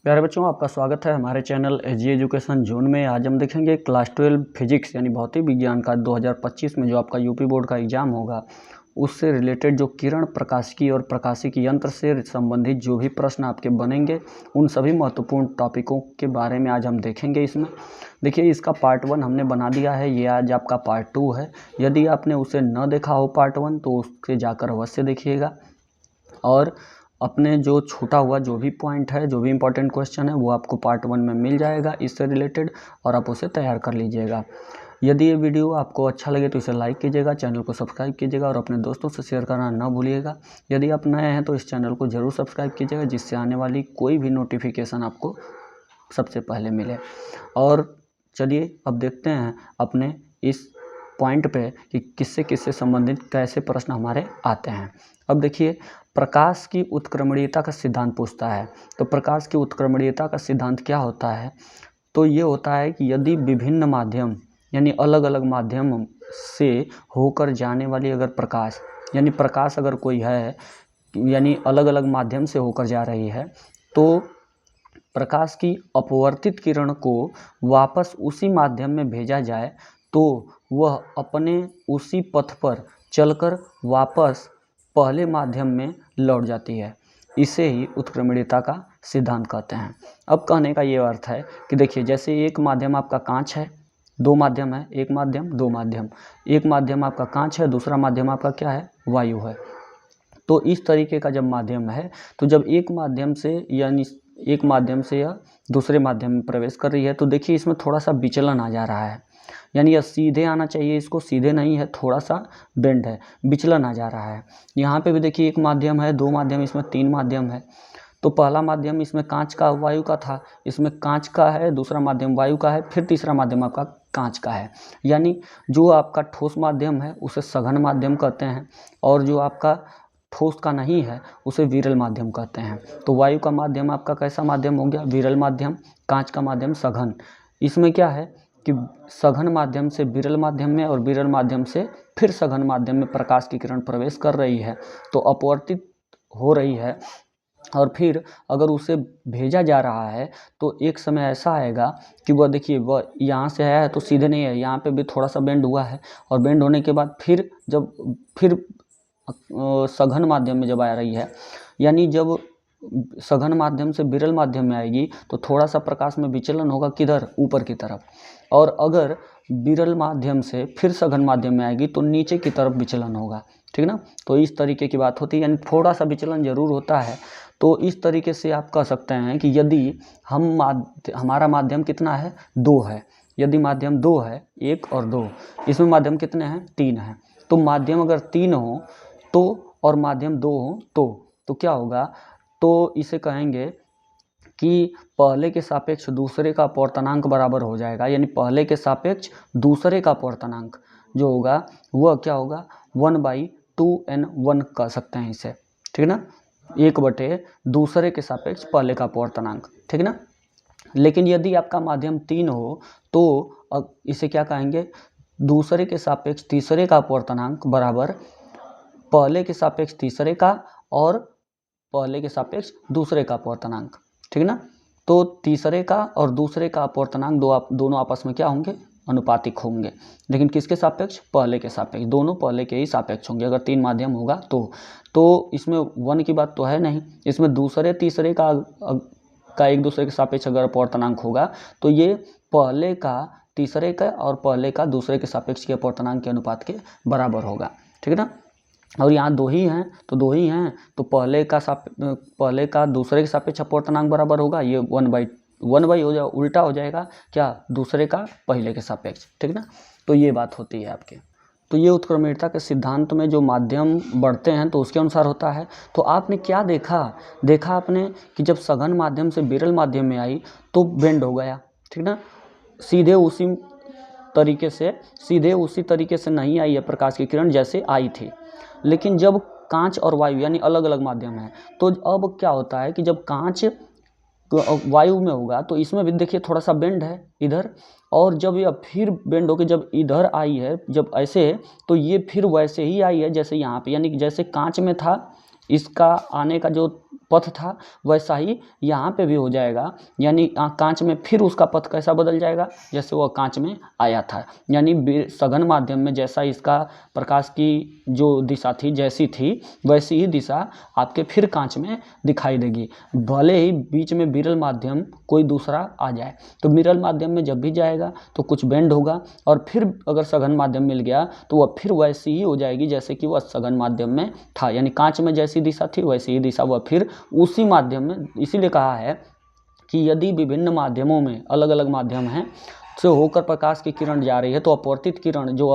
प्यारे बच्चों, आपका स्वागत है हमारे चैनल एजी एजुकेशन जोन में। आज हम देखेंगे क्लास 12 फिजिक्स यानी भौतिक विज्ञान का 2025 में जो आपका यूपी बोर्ड का एग्जाम होगा उससे रिलेटेड जो किरण प्रकाशिकी और प्रकाशिकी यंत्र से संबंधित जो भी प्रश्न आपके बनेंगे उन सभी महत्वपूर्ण टॉपिकों के बारे में आज हम देखेंगे। इसमें देखिए, इसका पार्ट 1 हमने बना दिया है, ये आज आपका पार्ट 2 है। यदि आपने उसे न देखा हो पार्ट 1 तो उससे जाकर अवश्य देखिएगा और अपने जो छूटा हुआ जो भी पॉइंट है, जो भी इंपॉर्टेंट क्वेश्चन है वो आपको पार्ट 1 में मिल जाएगा इससे रिलेटेड, और आप उसे तैयार कर लीजिएगा। यदि ये वीडियो आपको अच्छा लगे तो इसे लाइक कीजिएगा, चैनल को सब्सक्राइब कीजिएगा और अपने दोस्तों से शेयर करना ना भूलिएगा। यदि आप नए हैं तो इस चैनल को ज़रूर सब्सक्राइब कीजिएगा, जिससे आने वाली कोई भी नोटिफिकेशन आपको सबसे पहले मिले। और चलिए अब देखते हैं अपने इस पॉइंट पे कि किससे किससे संबंधित कैसे प्रश्न हमारे आते हैं। अब देखिए, प्रकाश की उत्क्रमणीयता का सिद्धांत पूछता है। तो प्रकाश की उत्क्रमणीयता का सिद्धांत क्या होता है? तो ये होता है कि यदि विभिन्न माध्यम यानी अलग अलग माध्यम से होकर जाने वाली अगर प्रकाश यानी प्रकाश अगर कोई है यानी अलग अलग माध्यम से होकर जा रही है, तो प्रकाश की अपवर्तित किरण को वापस उसी माध्यम में भेजा जाए तो वह अपने उसी पथ पर चलकर वापस पहले माध्यम में लौट जाती है। इसे ही उत्क्रमणीयता का सिद्धांत कहते हैं। अब कहने का ये अर्थ है कि देखिए, जैसे एक माध्यम आपका कांच है, दो माध्यम है, एक माध्यम दो माध्यम, एक माध्यम आपका कांच है, दूसरा माध्यम आपका क्या है, वायु है। तो इस तरीके का जब माध्यम है तो जब एक माध्यम से यानी एक माध्यम से या दूसरे माध्यम में प्रवेश कर रही है तो देखिए इसमें थोड़ा सा विचलन आ जा रहा है, यानी यह सीधे आना चाहिए, इसको सीधे नहीं है, थोड़ा सा बेंड है, विचलन आ जा रहा है। यहाँ पे भी देखिए एक माध्यम है, दो माध्यम, इसमें तीन माध्यम है। तो पहला माध्यम इसमें कांच का वायु का था, इसमें कांच का है, दूसरा माध्यम वायु का है, फिर तीसरा माध्यम आपका कांच का है। यानी जो आपका ठोस माध्यम है उसे सघन माध्यम कहते हैं और जो आपका ठोस का नहीं है उसे विरल माध्यम कहते हैं। तो वायु का माध्यम आपका कैसा माध्यम हो गया, विरल माध्यम, कांच का माध्यम सघन। इसमें क्या है कि सघन माध्यम से विरल माध्यम में और विरल माध्यम से फिर सघन माध्यम में प्रकाश की किरण प्रवेश कर रही है तो अपवर्तित हो रही है, और फिर अगर उसे भेजा जा रहा है तो एक समय ऐसा आएगा कि वह देखिए वह यहाँ से आया है तो सीधे नहीं है, यहाँ पे भी थोड़ा सा बेंड हुआ है, और बेंड होने के बाद फिर सघन माध्यम में जब आ रही है, यानी जब सघन माध्यम से विरल माध्यम में आएगी तो थोड़ा सा प्रकाश में विचलन होगा, किधर, ऊपर की तरफ। और अगर विरल माध्यम से फिर सघन माध्यम में आएगी तो नीचे की तरफ विचलन होगा, ठीक ना। तो इस तरीके की बात होती है, यानी थोड़ा सा विचलन जरूर होता है। तो इस तरीके से आप कह सकते हैं कि यदि हमारा माध्यम कितना है, दो है, यदि माध्यम दो है, एक और दो, इसमें माध्यम कितने हैं, तीन हैं। तो माध्यम अगर तीन हो तो और माध्यम दो हो तो क्या होगा, तो इसे कहेंगे कि पहले के सापेक्ष दूसरे का अपवर्तनांक बराबर हो जाएगा, यानी पहले के सापेक्ष दूसरे का अपवर्तनांक जो होगा वह क्या होगा, 1/2n1 कह सकते हैं इसे, ठीक ना, 1/2 दूसरे के सापेक्ष पहले का अपवर्तनांक, ठीक ना। लेकिन यदि आपका माध्यम तीन हो तो इसे क्या कहेंगे, दूसरे के सापेक्ष तीसरे का अपवर्तनांक बराबर पहले के सापेक्ष तीसरे का और पहले के सापेक्ष दूसरे का अपवर्तनांक, ठीक ना। तो तीसरे का और दूसरे का अपवर्तनांक दोनों आपस में क्या होंगे, अनुपातिक होंगे, लेकिन किसके सापेक्ष, पहले के सापेक्ष, दोनों पहले के ही सापेक्ष होंगे अगर तीन माध्यम होगा तो इसमें वन की बात तो है नहीं, इसमें दूसरे तीसरे का एक दूसरे के सापेक्ष अगर अपवर्तनांक होगा तो ये पहले का तीसरे का और पहले का दूसरे के सापेक्ष के अपवर्तनांक के अनुपात के बराबर होगा, ठीक है ना। और यहाँ दो ही हैं तो दो ही हैं तो पहले का दूसरे के सापेक्ष अपवर्तनांक बराबर होगा, ये 1/1 हो जाए, उल्टा हो जाएगा क्या, दूसरे का पहले के सापेक्ष, ठीक ना। तो ये बात होती है आपके। तो ये उत्क्रमणीयता के सिद्धांत में जो माध्यम बढ़ते हैं तो उसके अनुसार होता है। तो आपने क्या देखा आपने कि जब सघन माध्यम से विरल माध्यम में आई तो बेंड हो गया, ठीक ना, सीधे उसी तरीके से नहीं आई है प्रकाश की किरण जैसे आई थी। लेकिन जब कांच और वायु यानी अलग अलग माध्यम है तो अब क्या होता है कि जब कांच वायु में होगा तो इसमें भी देखिए थोड़ा सा बेंड है इधर, और जब ये फिर बेंड होकर जब इधर आई है, जब ऐसे तो ये फिर वैसे ही आई है जैसे यहाँ पे, यानी कि जैसे कांच में था इसका आने का जो पथ था वैसा ही यहाँ पे भी हो जाएगा, यानी कांच में फिर उसका पथ कैसा बदल जाएगा, जैसे वह कांच में आया था। यानी सघन माध्यम में जैसा इसका प्रकाश की जो दिशा थी जैसी थी वैसी ही दिशा आपके फिर कांच में दिखाई देगी, भले ही बीच में विरल माध्यम कोई दूसरा आ जाए। तो विरल माध्यम में जब भी जाएगा तो कुछ बेंड होगा, और फिर अगर सघन माध्यम मिल गया तो वह फिर वैसी ही हो जाएगी जैसे कि वह सघन माध्यम में था। यानी कांच में जैसी दिशा थी वैसी ही दिशा वह फिर उसी माध्यम में। इसीलिए कहा है कि यदि विभिन्न माध्यमों में अलग अलग माध्यम हैं से होकर प्रकाश की किरण जा रही है तो अपवर्तित किरण जो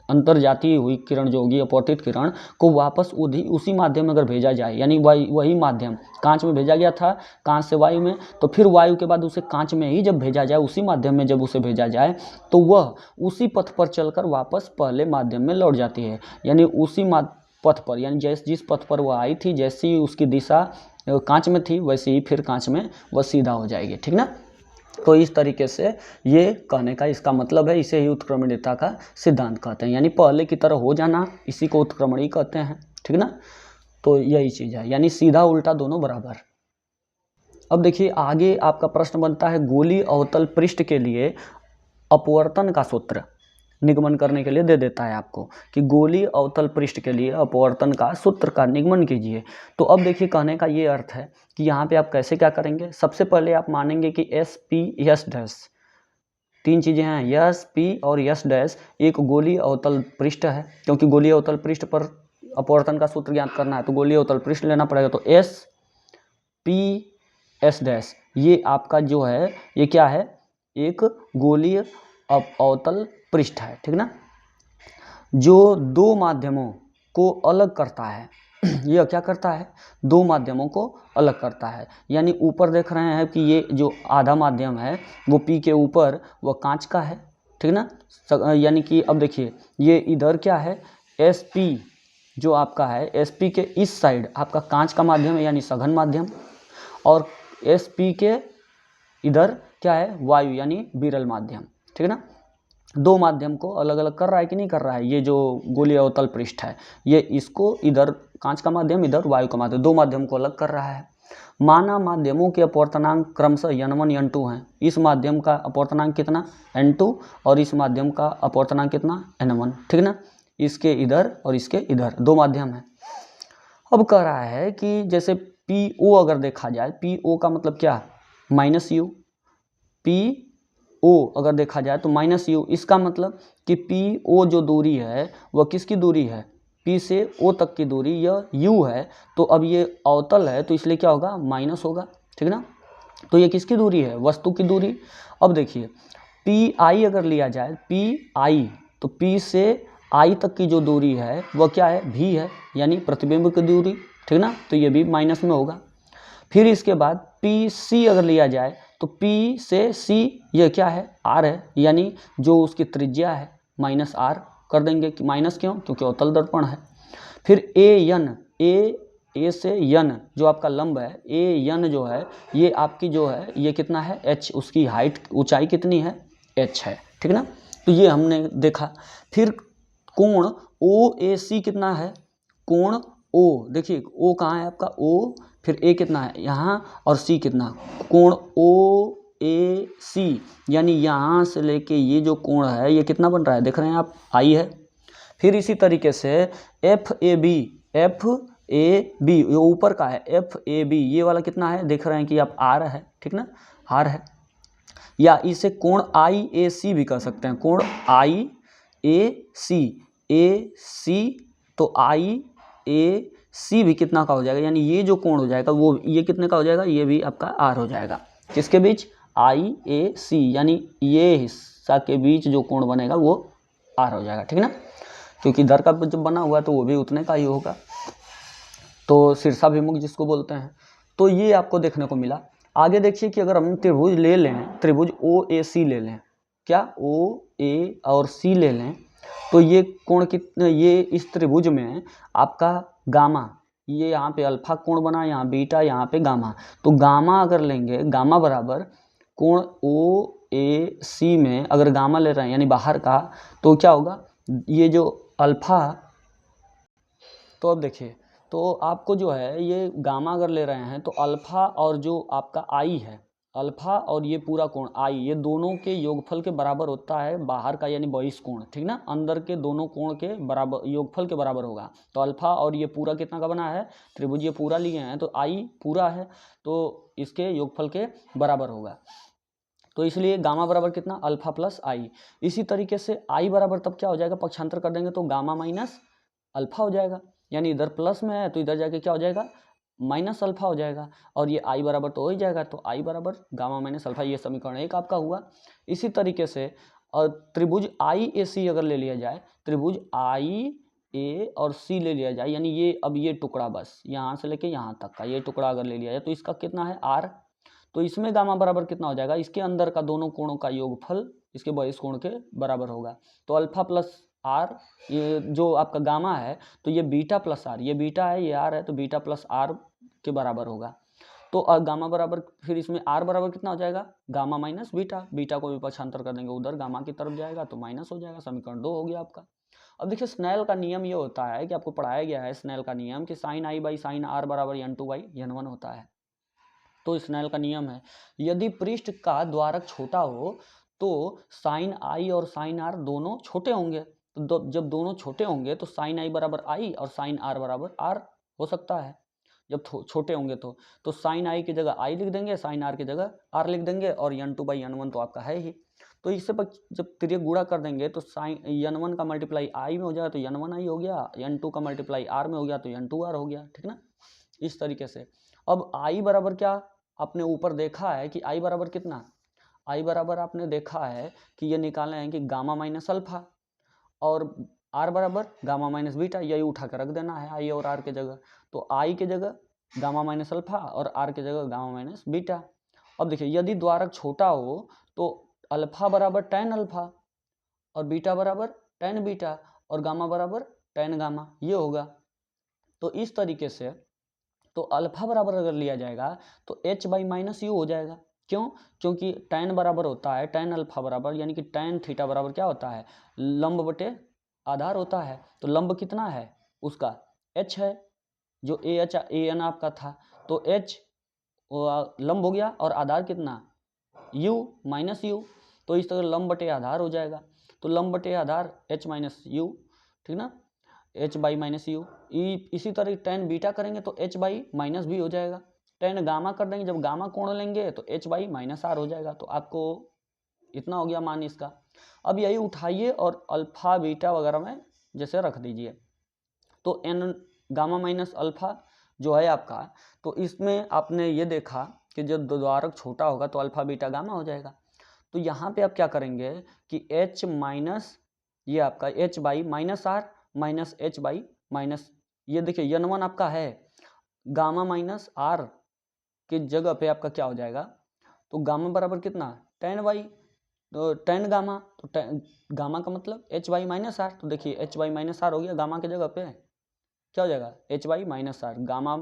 अंतर जाती हुई किरण जो होगी अपवर्तित किरण को वापस उसी माध्यम में अगर भेजा जाए, यानी वही माध्यम कांच में भेजा गया था कांच से वायु में, तो फिर वायु के बाद उसे कांच में ही जब भेजा जाए उसी माध्यम में जब उसे भेजा जाए तो वह उसी पथ पर चलकर वापस पहले माध्यम में लौट जाती है। यानी उसी पथ पर, यानी जिस पथ पर वह आई थी जैसी उसकी दिशा कांच में थी वैसे ही फिर कांच में वह सीधा हो जाएगी, ठीक ना। तो इस तरीके से ये कहने का इसका मतलब है, इसे ही उत्क्रमणीयता का सिद्धांत कहते हैं, यानी पहले की तरह हो जाना, इसी को उत्क्रमणी कहते हैं, ठीक ना। तो यही चीज़ है, यानी सीधा उल्टा दोनों बराबर। अब देखिए आगे आपका प्रश्न बनता है गोलीय अवतल पृष्ठ के लिए अपवर्तन का सूत्र निगमन करने के लिए दे देता है आपको कि गोलीय अवतल पृष्ठ के लिए अपवर्तन का सूत्र का निगमन कीजिए। तो अब देखिए कहने का ये अर्थ है कि यहाँ पे आप कैसे क्या करेंगे। सबसे पहले आप मानेंगे कि एस पी एस डैश, तीन चीज़ें हैं, एस पी और एस डैश एक गोलीय अवतल पृष्ठ है, क्योंकि गोलीय अवतल पृष्ठ पर अपवर्तन का सूत्र ज्ञात करना है तो गोलीय अवतल पृष्ठ लेना पड़ेगा। तो एस पी एस डैश ये आपका जो है ये क्या है, एक गोलीय अवतल पृष्ठ है, ठीक ना, जो दो माध्यमों को अलग करता है। यह क्या करता है, दो माध्यमों को अलग करता है। यानी ऊपर देख रहे हैं कि ये जो आधा माध्यम है वो पी के ऊपर वह कांच का है, ठीक ना। यानी कि अब देखिए ये इधर क्या है, एस पी जो आपका है एस पी के इस साइड आपका कांच का माध्यम है यानी सघन माध्यम, और एस पी के इधर क्या है वायु यानी विरल माध्यम, ठीक है ना। दो माध्यम को अलग अलग कर रहा है कि नहीं कर रहा है, ये जो गोलीय अवतल पृष्ठ है ये इसको इधर कांच का माध्यम इधर वायु का माध्यम, दो माध्यम को अलग कर रहा है। माना माध्यमों के अपवर्तनांक क्रमशः n1 n2 हैं। इस माध्यम का अपवर्तनांक कितना n2 और इस माध्यम का अपवर्तनांक कितना n1, ठीक ना। इसके इधर और इसके इधर दो माध्यम है। अब कह रहा है कि जैसे PO अगर देखा जाए, PO का मतलब क्या, माइनस यू, PO अगर देखा जाए तो माइनस यू, इसका मतलब कि PO जो दूरी है वह किसकी दूरी है, P से O तक की दूरी, यह U है। तो अब ये अवतल है तो इसलिए क्या होगा, माइनस होगा, ठीक ना। तो ये किसकी दूरी है, वस्तु की दूरी। अब देखिए PI अगर लिया जाए, PI तो P से I तक की जो दूरी है वह क्या है, V है, यानी प्रतिबिंब की दूरी, ठीक ना। तो ये भी माइनस में होगा। फिर इसके बाद PC अगर लिया जाए तो P से C यह क्या है, R है, यानी जो उसकी त्रिज्या है माइनस R कर देंगे। कि माइनस क्यों, क्योंकि अवतल दर्पण है। फिर AN, A से N जो आपका लंब है, AN जो है ये आपकी जो है ये कितना है, H, उसकी हाइट ऊंचाई कितनी है, H है, ठीक ना। तो ये हमने देखा। फिर कोण OAC कितना है, कोण O, देखिए O कहाँ है आपका O, फिर A कितना है यहाँ और C कितना, कोण OAC यानी यहाँ से लेके ये जो कोण है ये कितना बन रहा है, देख रहे हैं आप, I है। फिर इसी तरीके से FAB ये ऊपर का है, FAB ये वाला कितना है, देख रहे हैं कि आप R है, ठीक ना, R है। या इसे कोण IAC भी कह सकते हैं, कोण IAC तो IAC भी कितना का हो जाएगा, यानी ये जो कोण हो जाएगा वो ये कितने का हो जाएगा, ये भी आपका R हो जाएगा। किसके बीच, IAC, यानी ये हिस्सा के बीच जो कोण बनेगा वो R हो जाएगा, ठीक ना। क्योंकि इधर का जब बना हुआ है तो वो भी उतने का ही होगा, तो शीर्षाभिमुख जिसको बोलते हैं। तो ये आपको देखने को मिला। आगे देखिए कि अगर हम त्रिभुज ले लें, त्रिभुज OAC ले लें, क्या OA और C ले लें, तो ये कोण कितने, ये इस त्रिभुज में आपका गामा, ये यहाँ पे अल्फा कोण बना, यहाँ बीटा, यहाँ पे गामा। तो गामा अगर लेंगे, गामा बराबर कोण OAC में अगर गामा ले रहे हैं यानी बाहर का, तो क्या होगा, ये जो अल्फा, तो अब देखिए तो आपको जो है ये गामा अगर ले रहे हैं तो अल्फा और जो आपका आई है, अल्फा और ये पूरा कोण आई, ये दोनों के योगफल के बराबर होता है बाहर का यानी बहिष कोण, ठीक ना। अंदर के दोनों कोण के बराबर योगफल के बराबर होगा। तो अल्फा और ये पूरा कितना का बना है, त्रिभुज ये पूरा लिए हैं तो आई पूरा है तो इसके योगफल के बराबर होगा। तो इसलिए गामा बराबर कितना, अल्फा प्लस आई। इसी तरीके से आई बराबर तब क्या हो जाएगा, पक्षांतर कर देंगे तो गामा माइनस अल्फा हो जाएगा, यानी इधर प्लस में है तो इधर जाके क्या हो जाएगा, माइनस अल्फा हो जाएगा। और ये आई बराबर तो हो ही जाएगा, तो आई बराबर गामा माइनस अल्फा, ये समीकरण 1 आपका हुआ। इसी तरीके से और त्रिभुज आई ए सी अगर ले लिया जाए, त्रिभुज आई ए और सी ले लिया जाए, यानी ये अब ये टुकड़ा बस यहाँ से लेके यहाँ तक का ये टुकड़ा अगर ले लिया जाए तो इसका कितना है आर। तो इसमें गामा बराबर कितना हो जाएगा, इसके अंदर का दोनों कोणों का योगफल इसके बहिष कोण के बराबर होगा। तो अल्फा प्लस आर, ये जो आपका गामा है तो ये बीटा प्लस आर, ये बीटा है ये आर है, तो बीटा प्लस आर के बराबर होगा। तो गामा बराबर फिर इसमें आर बराबर कितना हो जाएगा, गामा माइनस बीटा, बीटा को भी पक्षांतर कर देंगे उधर गामा की तरफ जाएगा तो माइनस हो जाएगा। समीकरण 2 हो गया आपका। अब देखिए स्नेल का नियम ये होता है कि आपको पढ़ाया गया है स्नेल का नियम कि sine i by sine r बराबर n2 बाई n1 होता है। तो स्नेल का नियम है यदि पृष्ठ का द्वारक छोटा हो तो साइन आई और साइन आर दोनों छोटे होंगे। तो जब दोनों छोटे होंगे तो साइन आई बराबर आई और साइन आर बराबर आर हो सकता है जब छोटे होंगे। तो साइन आई की जगह आई लिख देंगे, साइन आर की जगह आर लिख देंगे, और n2 बाई n1 तो आपका है ही। तो इससे जब तिर्यक गुणा कर देंगे तो साइन n1 का मल्टीप्लाई आई में हो जाएगा तो n1 आई हो गया, n2 का मल्टीप्लाई आर में हो गया तो n2 आर हो गया, ठीक ना। इस तरीके से अब आई बराबर क्या आपने ऊपर देखा है कि आई बराबर कितना, आई बराबर आपने देखा है कि ये निकाले हैं कि गामा माइनस अल्फा, और आर बराबर गामा माइनस बीटा, यही उठा कर रख देना है आई और आर के जगह। तो आई के जगह गामा माइनस अल्फा और आर के जगह गामा माइनस बीटा। अब देखिए यदि द्वारक छोटा हो तो अल्फा बराबर टेन अल्फा और बीटा बराबर टेन बीटा और गामा बराबर टेन गामा, ये होगा। तो इस तरीके से तो अल्फा बराबर अगर लिया जाएगा तो h बाई माइनस यू हो जाएगा। क्यों, क्योंकि tan बराबर होता है tan अल्फा बराबर, यानी कि tan थीटा बराबर क्या होता है, लंब बटे आधार होता है। तो लंब कितना है उसका h है, जो ए एन आपका था, तो h लंब हो गया और आधार कितना u माइनस यू। तो इस तरह लंब बटे आधार हो जाएगा। तो लंब बटे आधार h माइनस यू, ठीक ना, h बाई माइनस यू। इसी तरह टेन बीटा करेंगे तो h बाई माइनस भी हो जाएगा। टेन गामा कर देंगे, जब गामा कोण लेंगे तो h बाई माइनस आर हो जाएगा। तो आपको इतना हो गया मान इसका। अब यही उठाइए और अल्फा बीटा वगैरह में जैसे रख दीजिए। तो n गामा माइनस अल्फा जो है आपका, तो इसमें आपने ये देखा कि जब द्वारक छोटा होगा तो अल्फा बीटा गामा हो जाएगा। तो यहाँ पे आप क्या करेंगे कि h माइनस ये आपका h by minus r minus h by minus, ये देखिए n1 आपका है, गामा माइनस आर के जगह पे आपका क्या हो जाएगा, तो गामा बराबर कितना टेन बाई, तो टेन गामा, तो गामा का मतलब h बाई माइनस आर। तो देखिए h बाई माइनस आर हो गया, गामा के जगह पे क्या हो जाएगा h by minus r, gamma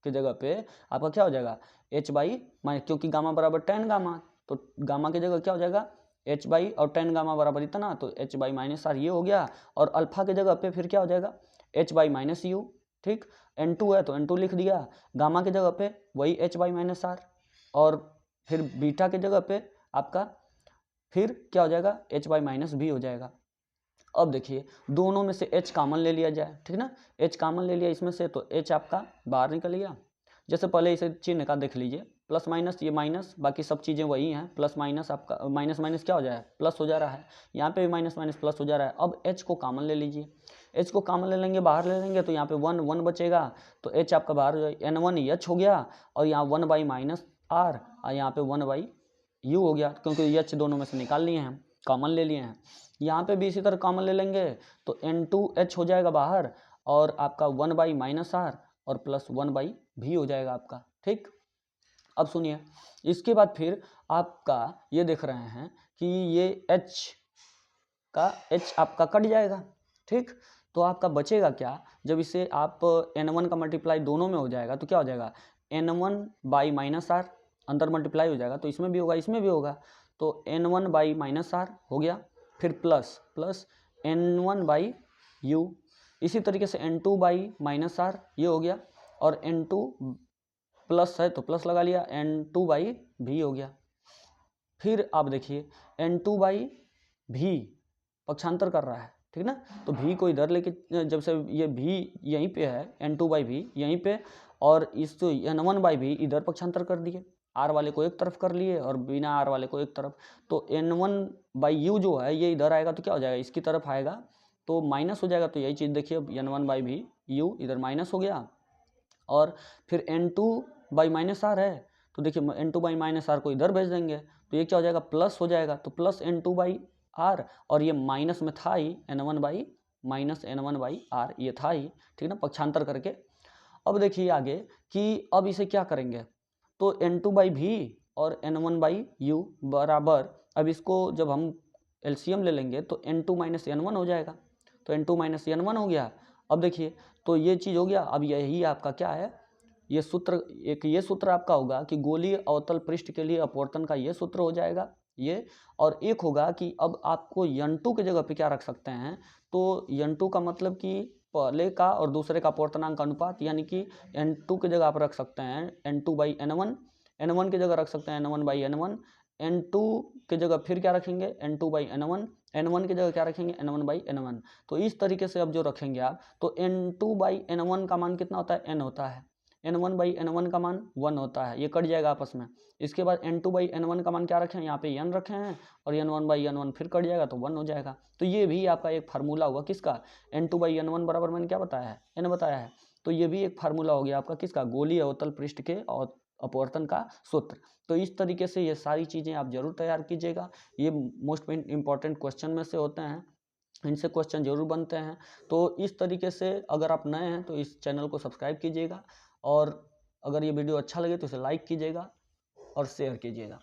के जगह पे आपका क्या हो जाएगा h बाई माइनस, क्योंकि गामा बराबर टेन गामा, तो गामा की जगह क्या हो जाएगा h बाई और टेन गामा बराबर इतना, तो h बाई माइनस आर ये हो गया। और अल्फा की जगह पे फिर क्या हो जाएगा h बाई माइनस यू, ठीक, n2 है तो n2 लिख दिया, गामा की जगह पे वही h बाई माइनस आर, और फिर बीटा की जगह पे आपका फिर क्या हो जाएगा h बाई माइनस भी हो जाएगा। अब देखिए दोनों में से h कॉमन ले लिया जाए, ठीक ना, h कॉमन ले लिया इसमें से तो h आपका बाहर निकल गया। जैसे पहले इसे चिन्ह का देख लीजिए, प्लस माइनस ये माइनस, बाकी सब चीज़ें वही हैं, प्लस माइनस आपका माइनस माइनस क्या हो जाए प्लस हो जा रहा है, यहाँ पे भी माइनस माइनस प्लस हो जा रहा है। अब h को कॉमन ले लीजिए, h को कॉमन ले लेंगे बाहर ले लेंगे तो यहाँ पे वन वन बचेगा, तो h आपका बाहर हो जाए n1 h हो गया, और यहाँ वन बाई माइनस आर और यहाँ पे वन बाई यू हो गया, क्योंकि h दोनों में से निकाल लिए हैं, कॉमन ले लिए हैं। यहाँ पे भी इसी तरह कॉमन ले लेंगे तो n2h हो जाएगा बाहर, और आपका वन बाई माइनस आर और प्लस वन बाई भी हो जाएगा आपका, ठीक। अब सुनिए इसके बाद फिर आपका ये देख रहे हैं कि ये h आपका कट जाएगा, ठीक। तो आपका बचेगा क्या, जब इसे आप n1 का मल्टीप्लाई दोनों में हो जाएगा तो क्या हो जाएगा n1 बाई माइनस आर, अंदर मल्टीप्लाई हो जाएगा तो इसमें भी होगा इसमें भी होगा, तो n1 बाई माइनस आर हो गया, फिर plus plus n1 by you, इसी तरीके से N2 बाई माइनस आर ये हो गया, और N2 प्लस है तो प्लस लगा लिया, N2 बाई भी हो गया। फिर आप देखिए N2 बाई भी पक्षांतर कर रहा है, ठीक ना, तो भी को इधर लेके, जब से ये भी यहीं पे है, N2 बाई भी यहीं पे, और इस तो N1 बाई भी इधर पक्षांतर कर दिए, आर वाले को एक तरफ कर लिए और बिना आर वाले को एक तरफ। तो N1 बाई यू जो है ये इधर आएगा तो क्या हो जाएगा, इसकी तरफ आएगा तो माइनस हो जाएगा। तो यही चीज़ देखिए, अब N1 बाई भी यू इधर माइनस हो गया, और फिर N2 बाई माइनस आर है तो देखिए N2 बाई माइनस आर को इधर भेज देंगे तो ये क्या हो जाएगा, प्लस हो जाएगा, तो प्लस N2 बाई आर, और ये माइनस में था ही N1 by minus N1 by r, ये था ही, ठीक ना, पक्षांतर करके। अब देखिए आगे कि अब इसे क्या करेंगे, तो N2 बाई भी और N1 बाई यू बराबर, अब इसको जब हम एलसीएम ले लेंगे तो N2 माइनस N1 हो जाएगा, तो N2 माइनस N1 हो गया। अब देखिए तो ये चीज़ हो गया। अब यही आपका क्या है, ये सूत्र, एक ये सूत्र आपका होगा कि गोलीय अवतल पृष्ठ के लिए अपवर्तन का ये सूत्र हो जाएगा ये, और एक होगा कि अब आपको N2 की जगह पे क्या रख सकते हैं, तो N2 का मतलब कि पहले का और दूसरे का अपवर्तनांक अनुपात, यानी कि N2 की जगह आप रख सकते हैं N2 बाई N1, N1 की जगह रख सकते हैं N1 बाई N1, N2 की जगह फिर क्या रखेंगे N2 बाई N1, N1 की जगह क्या रखेंगे N1 बाई N1। तो इस तरीके से अब जो रखेंगे आप, तो N2 बाई N1 का मान कितना होता है, N होता है, N1 बाई N1 का मान 1 होता है, ये कट जाएगा आपस में। इसके बाद N2 बाई N1 का मान क्या रखे हैं, यहाँ पे N रखे हैं, और N1 बाई N1 फिर कट जाएगा तो 1 हो जाएगा। तो ये भी आपका एक फार्मूला होगा किसका, N2 बाई N1 बराबर मैंने क्या बताया है, N बताया है। तो ये भी एक फार्मूला हो गया आपका किसका, गोलीय अवतल पृष्ठ के और अपवर्तन का सूत्र। तो इस तरीके से ये सारी चीज़ें आप जरूर तैयार कीजिएगा, ये मोस्ट इंपॉर्टेंट क्वेश्चन में से होते हैं, इनसे क्वेश्चन जरूर बनते हैं। तो इस तरीके से अगर आप नए हैं तो इस चैनल को सब्सक्राइब कीजिएगा, और अगर ये वीडियो अच्छा लगे तो इसे लाइक कीजिएगा और शेयर कीजिएगा।